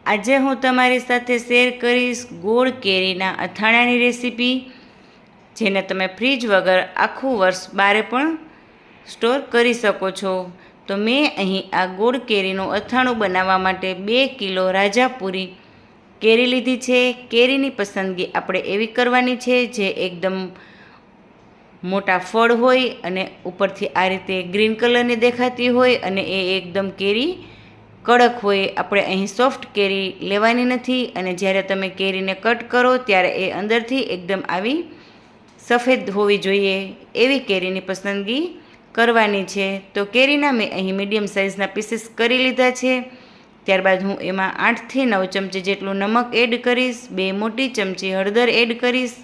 આજે હું તમારી સાથે શેર કરીશ ગોળ કેરીના અથાણાની રેસીપી, જેને તમે ફ્રીજ વગર આખું વર્ષ બારે પણ સ્ટોર કરી શકો છો. તો મેં અહીં આ ગોળ કેરીનું અથાણું બનાવવા માટે 2 કિલો રાજાપુરી કેરી લીધી છે. કેરીની પસંદગી આપણે એવી કરવાની છે જે એકદમ મોટા ફળ હોય અને ઉપરથી આ રીતે ગ્રીન કલરની દેખાતી હોય અને એ એકદમ કેરી કડક હોય. આપણે અહીં સોફ્ટ કેરી લેવાની નથી અને જ્યારે તમે કેરીને કટ કરો ત્યારે એ અંદરથી એકદમ આવી સફેદ હોવી જોઈએ એવી કેરીની પસંદગી કરવાની છે. તો કેરીના મેં અહીં મીડિયમ સાઇઝના પીસીસ કરી લીધા છે. ત્યારબાદ હું એમાં 8 થી 9 ચમચી જેટલું નમક એડ કરીશ, 2 મોટી ચમચી હળદર એડ કરીશ.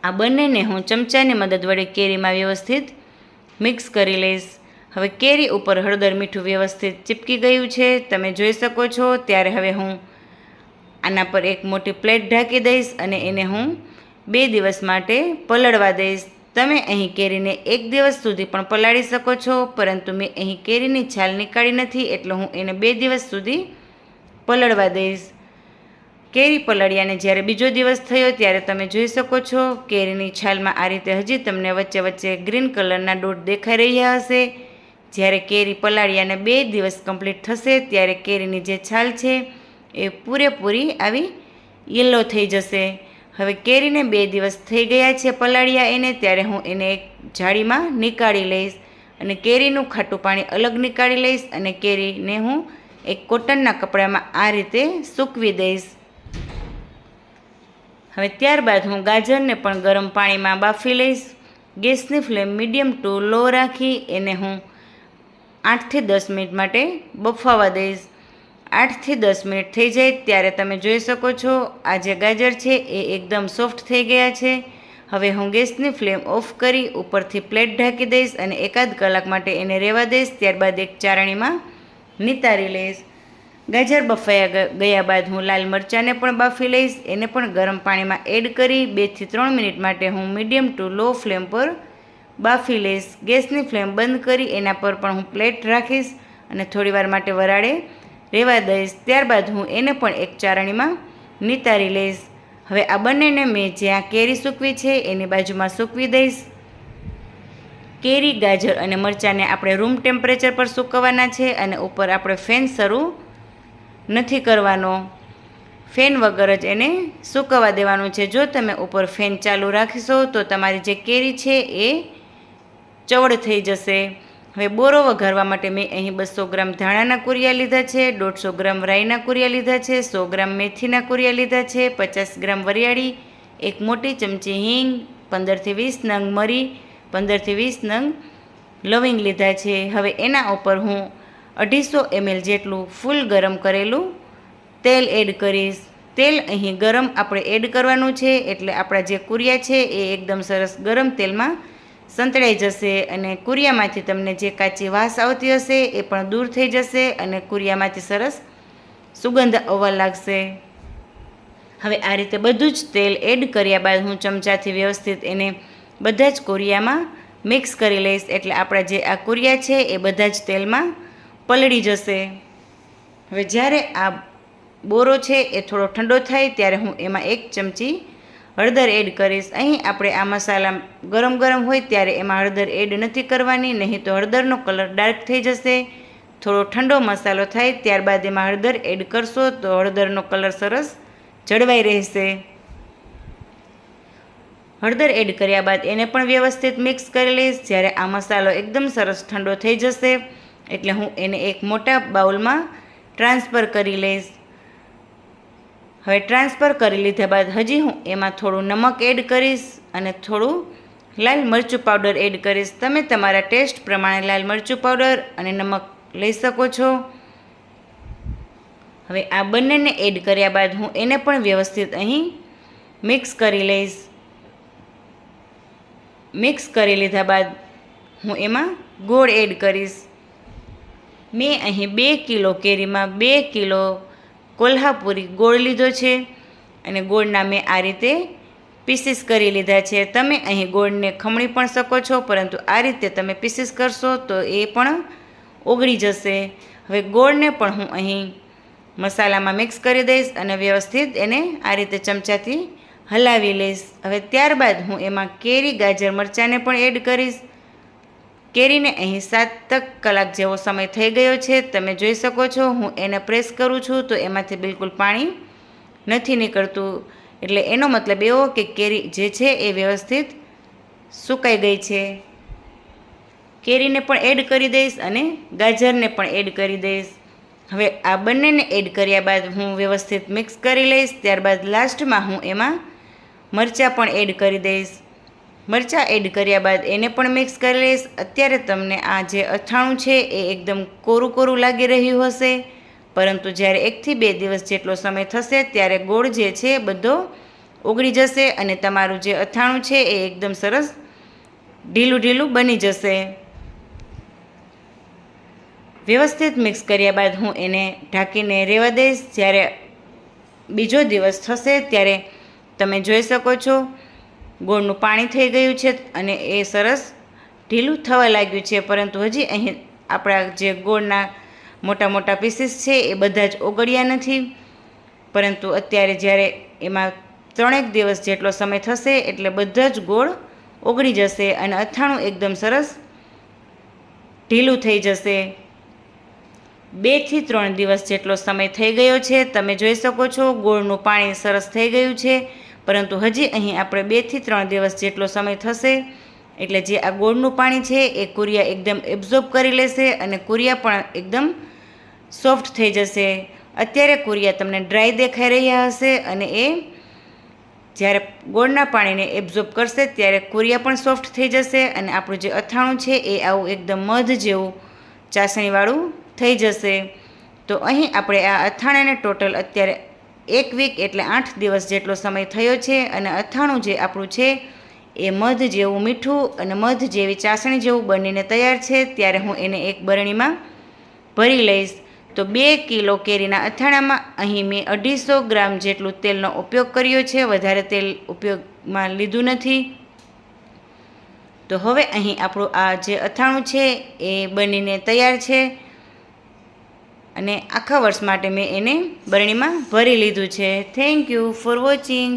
આ બંનેને હું ચમચાની મદદ વડે કેરીમાં વ્યવસ્થિત મિક્સ કરી લઈશ. હવે કેરી ઉપર હળદર મીઠું વ્યવસ્થિત ચીપકી ગયું છે, તમે જોઈ શકો છો. ત્યારે હવે હું આના પર એક મોટી પ્લેટ ઢાંકી દઈશ અને એને હું 2 દિવસ માટે પલળવા દઈશ. તમે અહીં કેરીને 1 દિવસ સુધી પણ પલાળી શકો છો, પરંતુ મેં અહીં કેરીની છાલ નીકાળી નથી એટલે હું એને 2 દિવસ સુધી પલળવા દઈશ. કેરી પલળ્યાને જ્યારે બીજો દિવસ થયો ત્યારે તમે જોઈ શકો છો કેરીની છાલમાં આ રીતે હજી તમને વચ્ચે વચ્ચે ગ્રીન કલરના ડોટ દેખાઈ રહ્યા હશે. જ્યારે કેરી પલાળ્યાને 2 દિવસ કમ્પ્લીટ થશે ત્યારે કેરીની જે છાલ છે એ પૂરેપૂરી આવી યલો થઈ જશે. હવે કેરીને 2 દિવસ થઈ ગયા છે પલાળ્યા એને, ત્યારે હું એને એક જાળીમાં નીકાળી લઈશ અને કેરીનું ખાટું પાણી અલગ નીકાળી લઈશ અને કેરીને હું એક કોટનના કપડામાં આ રીતે સૂકવી દઈશ. હવે ત્યારબાદ હું ગાજરને પણ ગરમ પાણીમાં બાફી લઈશ. ગેસની ફ્લેમ મીડિયમ ટુ લો રાખી એને હું 8 થી 10 મિનિટ માટે બફાવા દઈશ. 8 થી 10 મિનિટ થઈ જાય ત્યારે તમે જોઈ શકો છો આ જે ગાજર છે એ એકદમ સોફ્ટ થઈ ગયા છે. હવે હું ગેસની ફ્લેમ ઓફ કરી ઉપરથી પ્લેટ ઢાંકી દઈશ અને એકાદ કલાક માટે એને રહેવા દઈશ. ત્યારબાદ એક ચારણીમાં નિતારી લઈશ. ગાજર બફાયા ગયા બાદ હું લાલ મરચાંને પણ બાફી લઈશ. એને પણ ગરમ પાણીમાં એડ કરી 2 થી 3 મિનિટ માટે હું મીડિયમ ટુ લો ફ્લેમ પર બાફી લઈશ. ગેસની ફ્લેમ બંધ કરી એના પર પણ હું પ્લેટ રાખીશ અને થોડીવાર માટે વરાળે રહેવા દઈશ. ત્યારબાદ હું એને પણ એક ચારણીમાં નિતારી લઈશ. હવે આ બંનેને મેં જ્યાં કેરી સૂકવી છે એની બાજુમાં સૂકવી દઈશ. કેરી, ગાજર અને મરચાંને આપણે રૂમ ટેમ્પરેચર પર સૂકવવાના છે અને ઉપર આપણે ફેન શરૂ નથી કરવાનો. ફેન વગર જ એને સૂકવવા દેવાનું છે. જો તમે ઉપર ફેન ચાલુ રાખશો તો તમારી જે કેરી છે એ ચવડ થઈ જશે. હવે બોરો વઘારવા માટે મેં અહીં 200 ગ્રામ ધાણાના કુરિયા લીધા છે, 150 ગ્રામ રાઈના કુરિયા લીધા છે, 100 ગ્રામ મેથીના કુરિયા લીધા છે, 50 ગ્રામ વરિયાળી, 1 મોટી ચમચી હિંગ, 15 થી 20 નંગ મરી, 15 થી 20 નંગ લવિંગ લીધા છે. હવે એના ઉપર હું 250 ml જેટલું ફૂલ ગરમ કરેલું તેલ એડ કરીશ. તેલ અહીં ગરમ આપણે એડ કરવાનું છે એટલે આપણા જે કુરિયા છે એ એકદમ સરસ ગરમ તેલમાં સંતળાઈ જશે અને કુરિયામાંથી તમને જે કાચી વાસ આવતી હશે એ પણ દૂર થઈ જશે અને કુરિયામાંથી સરસ સુગંધ આવવા લાગશે. હવે આ રીતે બધું જ તેલ એડ કર્યા બાદ હું ચમચાથી વ્યવસ્થિત એને બધા જ કુરિયામાં મિક્સ કરી લઈશ એટલે આપણા જે આ કુરિયા છે એ બધા જ તેલમાં પલળી જશે. હવે જ્યારે આ બોરો છે એ થોડો ઠંડો થાય ત્યારે હું એમાં 1 ચમચી હળદર એડ કરીશ. અહીં આપણે આ મસાલા ગરમ હોય ત્યારે એમાં હળદર એડ નથી કરવાની, નહીં તો હળદરનો કલર ડાર્ક થઈ જશે. થોડો ઠંડો મસાલો થાય ત્યારબાદ એમાં હળદર એડ કરશો તો હળદરનો કલર સરસ જળવાઈ રહેશે. હળદર એડ કર્યા બાદ એને પણ વ્યવસ્થિત મિક્સ કરી લઈશ. જ્યારે આ મસાલો એકદમ સરસ ઠંડો થઈ જશે એટલે હું એને એક મોટા બાઉલમાં ટ્રાન્સફર કરી લઈશ. હવે ટ્રાન્સફર કરી લીધા બાદ હજી હું એમાં થોડું નમક એડ કરીશ અને થોડું લાલ મરચું પાવડર એડ કરીશ. તમે તમારા ટેસ્ટ પ્રમાણે લાલ મરચું પાવડર અને નમક લઈ શકો છો. હવે આ બંનેને એડ કર્યા બાદ હું એને પણ વ્યવસ્થિત અહીં મિક્સ કરી લઈશ. મિક્સ કરી લીધા બાદ હું એમાં ગોળ એડ કરીશ. મેં અહીં 2 કિલો કેરીમાં 2 કિલો કોલ્હાપુરી ગોળ લીધો છે અને ગોળના મેં આ રીતે પીસીસ કરી લીધા છે. તમે અહીં ગોળને ખમણી પણ શકો છો, પરંતુ આ રીતે તમે પીસીસ કરશો તો એ પણ ઓગળી જશે. હવે ગોળને પણ હું અહીં મસાલામાં મિક્સ કરી દઈશ અને વ્યવસ્થિત એને આ રીતે ચમચાથી હલાવી લઈશ. હવે ત્યારબાદ હું એમાં કેરી, ગાજર, મરચાંને પણ એડ કરીશ. કેરીને અહીં 7 કલાક જેવો સમય થઈ ગયો છે. તમે જોઈ શકો છો હું એને પ્રેસ કરું છું તો એમાંથી બિલકુલ પાણી નથી નીકળતું. એટલે એનો મતલબ એવો કે કેરી જે છે એ વ્યવસ્થિત સુકાઈ ગઈ છે. કેરીને પણ એડ કરી દઈશ અને ગાજરને પણ એડ કરી દઈશ. હવે આ બંનેને એડ કર્યા બાદ હું વ્યવસ્થિત મિક્સ કરી લઈશ. ત્યારબાદ લાસ્ટમાં હું એમાં મરચાં પણ એડ કરી દઈશ. મરચાં એડ કર્યા બાદ એને પણ મિક્સ કરી લઈશ. અત્યારે તમને આ જે અથાણું છે એ એકદમ કોરું કોરું લાગી રહ્યું હશે, પરંતુ જ્યારે 1 થી 2 દિવસ જેટલો સમય થશે ત્યારે ગોળ જે છે બધો ઓગળી જશે અને તમારું જે અથાણું છે એ એકદમ સરસ ઢીલું ઢીલું બની જશે. વ્યવસ્થિત મિક્સ કર્યા બાદ હું એને ઢાંકીને રહેવા દઈશ. જ્યારે બીજો દિવસ થશે ત્યારે તમે જોઈ શકો છો ગોળનું પાણી થઈ ગયું છે અને એ સરસ ઢીલું થવા લાગ્યું છે, પરંતુ હજી અહીં આપણા જે ગોળના મોટા મોટા પીસીસ છે એ બધા જ ઓગળ્યા નથી. પરંતુ અત્યારે જ્યારે એમાં 3 દિવસ જેટલો સમય થશે એટલે બધા જ ગોળ ઓગળી જશે અને અથાણું એકદમ સરસ ઢીલું થઈ જશે. 2 થી 3 દિવસ જેટલો સમય થઈ ગયો છે. તમે જોઈ શકો છો ગોળનું પાણી સરસ થઈ ગયું છે, પરંતુ હજી અહીં આપણે 2 થી 3 દિવસ જેટલો સમય થશે એટલે જે આ ગોળનું પાણી છે એ કુરિયા એકદમ એબ્ઝોર્બ કરી લેશે અને કુરિયા પણ એકદમ સોફ્ટ થઈ જશે. અત્યારે કુરિયા તમને ડ્રાય દેખાઈ રહ્યા હશે અને એ જ્યારે ગોળના પાણીને એબ્ઝોર્બ કરશે ત્યારે કુરિયા પણ સોફ્ટ થઈ જશે અને આપણું જે અથાણું છે એ આવું એકદમ મધ જેવું ચાસણીવાળું થઈ જશે. તો અહીં આપણે આ અથાણાને ટોટલ અત્યારે 1 વીક એટલે 8 દિવસ જેટલો સમય થયો છે અને અથાણું જે આપણું છે એ મધ જેવું મીઠું અને મધ જેવી ચાસણી જેવું બનીને તૈયાર છે. ત્યારે હું એને એક બરણીમાં ભરી લઈશ. તો 2 કિલો કેરીના અથાણામાં અહીં મેં 250 ગ્રામ જેટલું તેલનો ઉપયોગ કર્યો છે, વધારે તેલ ઉપયોગમાં લીધું નથી. તો હવે અહીં આપણું આ જે અથાણું છે એ બનીને તૈયાર છે અને આખા વર્ષ માટે મેં એને બરણીમાં ભરી લીધું છે. Thank you for watching.